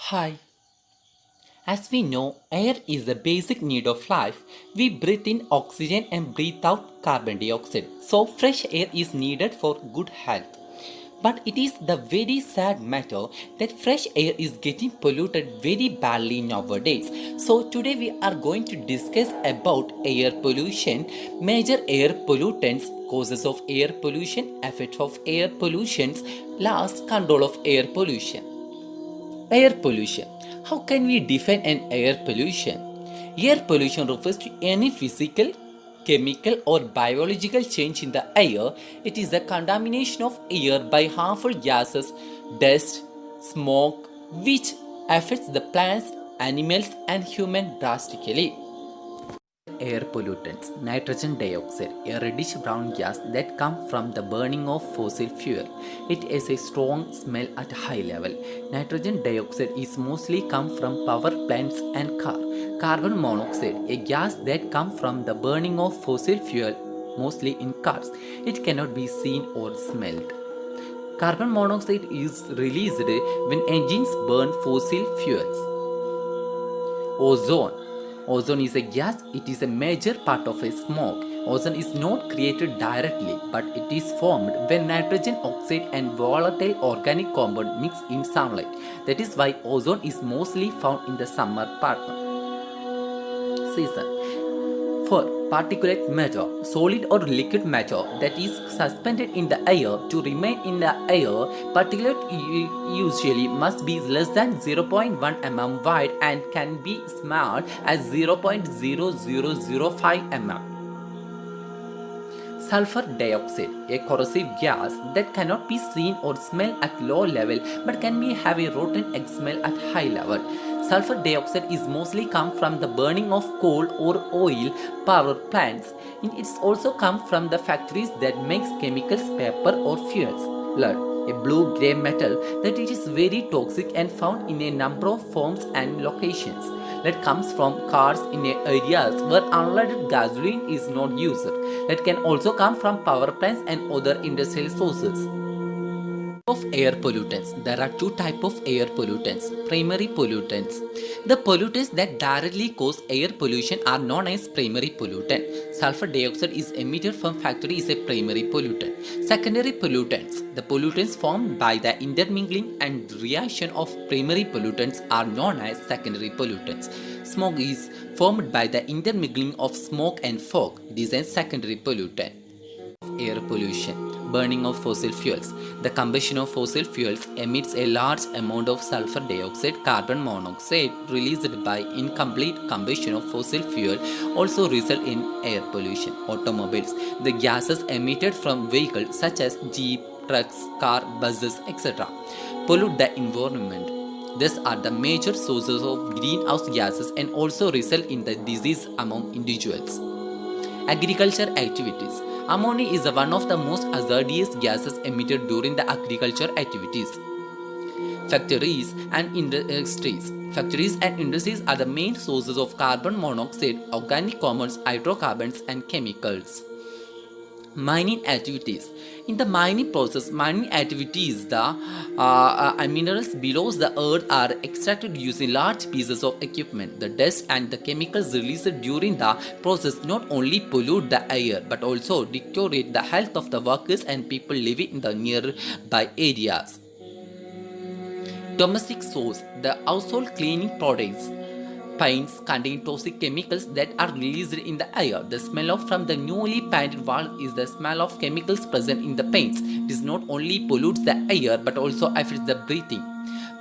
Hi. As we know, air is a basic need of life. We breathe in oxygen and breathe out carbon dioxide. So, fresh air is needed for good health. But it is the very sad matter that fresh air is getting polluted very badly nowadays. So today we are going to discuss about air pollution, major air pollutants, causes of air pollution, effects of air pollution, last control of air pollution. Air pollution. How can we define an air pollution? Air pollution refers to any physical, chemical, or biological change in the air. It is the contamination of air by harmful gases, dust, smoke, which affects the plants, animals, and humans drastically. Air pollutants. Nitrogen dioxide, a reddish brown gas that comes from the burning of fossil fuel. It has a strong smell at high level. Nitrogen dioxide is mostly come from power plants and car. Carbon monoxide, a gas that comes from the burning of fossil fuel, mostly in cars. It cannot be seen or smelled. Carbon monoxide is released when engines burn fossil fuels. Ozone. Ozone is a gas, it is a major part of a smoke. Ozone is not created directly, but it is formed when nitrogen oxide and volatile organic compound mix in sunlight. That is why ozone is mostly found in the summer part season. For particulate matter, solid or liquid matter that is suspended in the air, to remain in the air, particulate usually must be less than 0.1 mm wide and can be small as 0.0005 mm. Sulfur dioxide, a corrosive gas that cannot be seen or smelled at low level but can have a rotten smell at high level. Sulfur dioxide is mostly come from the burning of coal or oil power plants. It also comes from the factories that makes chemicals, paper or fuels. Lead, a blue-gray metal that it is very toxic and found in a number of forms and locations. Lead comes from cars in areas where unleaded gasoline is not used. Lead can also come from power plants and other industrial sources. Of air pollutants. There are two types of air pollutants. Primary pollutants. The pollutants that directly cause air pollution are known as primary pollutant. Sulfur dioxide is emitted from factory is a primary pollutant. Secondary pollutants. The pollutants formed by the intermingling and reaction of primary pollutants are known as secondary pollutants. Smoke is formed by the intermingling of smoke and fog. It is a secondary pollutant. Air pollution. Burning of fossil fuels. The combustion of fossil fuels emits a large amount of sulfur dioxide, carbon monoxide released by incomplete combustion of fossil fuel also result in air pollution. Automobiles. The gases emitted from vehicles such as jeep, trucks, car, buses, etc. pollute the environment. These are the major sources of greenhouse gases and also result in the disease among individuals. Agriculture activities. Ammonia is one of the most hazardous gases emitted during the agriculture activities. Factories and industries. Factories and industries are the main sources of carbon monoxide, organic compounds, hydrocarbons, and chemicals. Mining activities. In the mining process, mining activities, the minerals below the earth are extracted using large pieces of equipment. The dust and the chemicals released during the process not only pollute the air but also deteriorate the health of the workers and people living in the nearby areas. Domestic source. The household cleaning products. Paints contain toxic chemicals that are released in the air. The smell from the newly painted wall is the smell of chemicals present in the paints. This not only pollutes the air but also affects the breathing.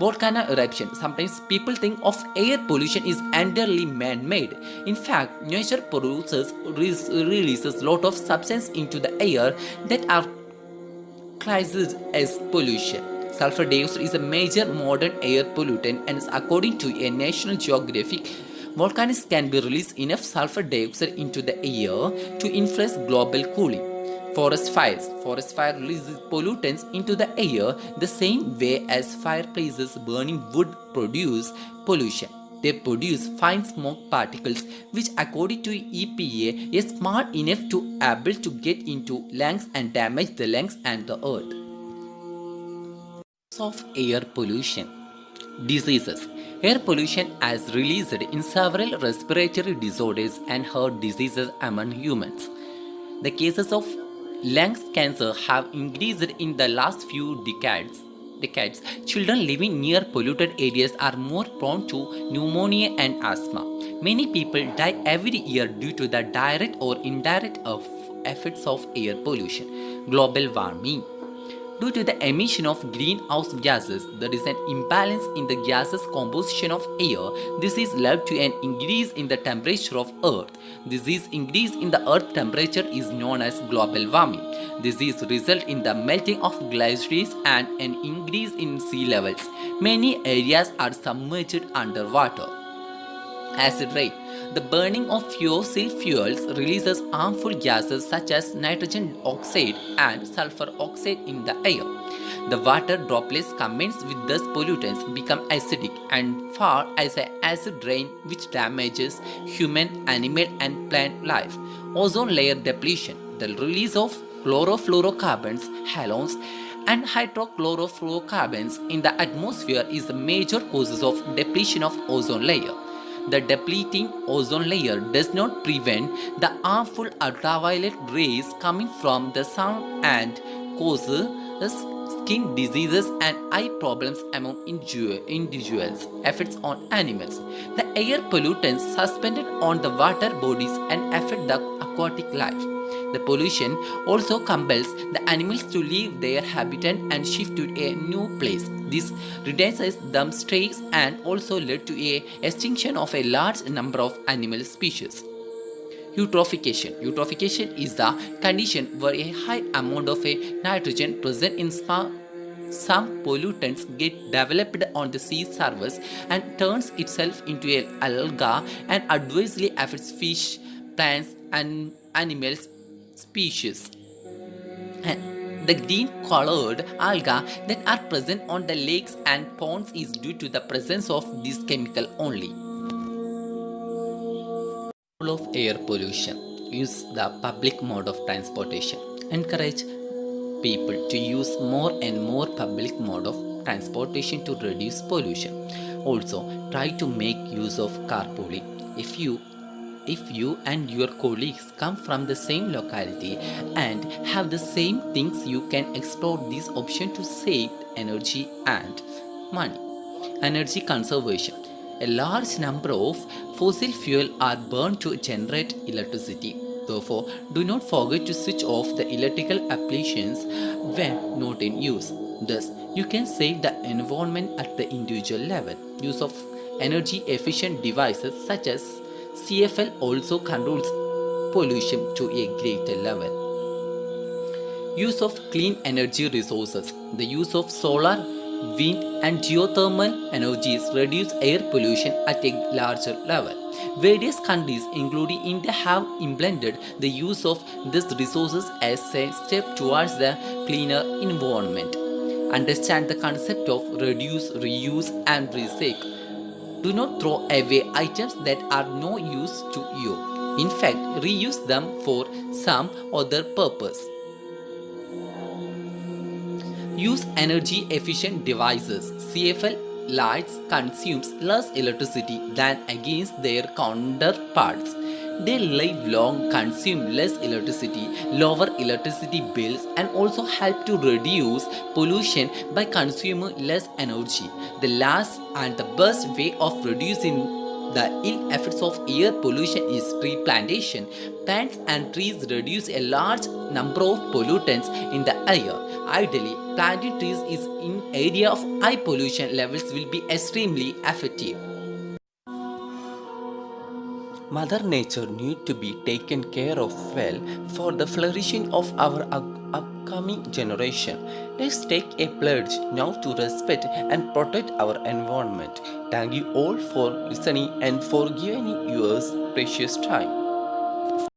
Volcano eruption. Sometimes people think of air pollution is entirely man-made. In fact, nature releases lot of substance into the air that are classed as pollution. Sulfur dioxide is a major modern air pollutant, and according to a National Geographic, volcanoes can be released enough sulfur dioxide into the air to influence global cooling. Forest fires. Forest fire releases pollutants into the air the same way as fireplaces burning wood produce pollution. They produce fine smoke particles which according to EPA is small enough to able to get into lungs and damage the lungs and the earth. Of air pollution. Diseases. Air pollution has released in several respiratory disorders and heart diseases among humans. The cases of lungs cancer have increased in the last few decades. Children living near polluted areas are more prone to pneumonia and asthma. Many people die every year due to the direct or indirect effects of air pollution. Global warming. Due to the emission of greenhouse gases, there is an imbalance in the gases composition of air. This is led to an increase in the temperature of Earth. This is increase in the Earth temperature is known as global warming. This is result in the melting of glaciers and an increase in sea levels. Many areas are submerged underwater. Acid rain. The burning of fossil fuels releases harmful gases such as nitrogen oxide and sulfur oxide in the air. The water droplets combined with these pollutants become acidic and fall as an acid rain which damages human, animal and plant life. Ozone layer depletion. The release of chlorofluorocarbons, halogens and hydrochlorofluorocarbons in the atmosphere is the major causes of depletion of ozone layer. The depleting ozone layer does not prevent the harmful ultraviolet rays coming from the sun and causes skin diseases and eye problems among individuals. Effects on animals. The air pollutants suspended on the water bodies and affect the aquatic life. The pollution also compels the animals to leave their habitat and shift to a new place. This reduces them stress and also led to a extinction of a large number of animal species. Eutrophication. Eutrophication is the condition where a high amount of a nitrogen present in some pollutants get developed on the sea surface and turns itself into an alga and adversely affects fish, plants and animals species. And the green colored algae that are present on the lakes and ponds is due to the presence of this chemical only. Role of air pollution. Use the public mode of transportation. Encourage people to use more and more public mode of transportation to reduce pollution. Also, try to make use of carpooling. If you and your colleagues come from the same locality and have the same things, you can explore this option to save energy and money. Energy conservation. A large number of fossil fuel are burned to generate electricity. Therefore, do not forget to switch off the electrical appliances when not in use. Thus, you can save the environment at the individual level. Use of energy efficient devices such as CFL also controls pollution to a greater level. Use of clean energy resources. The use of solar, wind, and geothermal energies reduce air pollution at a larger level. Various countries, including India, have implemented the use of these resources as a step towards the cleaner environment. Understand the concept of reduce, reuse, and recycle. Do not throw away items that are no use to you. In fact, reuse them for some other purpose. Use energy efficient devices. CFL lights consumes less electricity than against their counterparts. They live long, consume less electricity, lower electricity bills, and also help to reduce pollution by consuming less energy. The last and the best way of reducing the ill effects of air pollution is tree plantation. Plants and trees reduce a large number of pollutants in the air. Ideally, planting trees is in area of high pollution levels will be extremely effective. Mother Nature need to be taken care of well for the flourishing of our upcoming generation. Let's take a pledge now to respect and protect our environment. Thank you all for listening and for giving your precious time.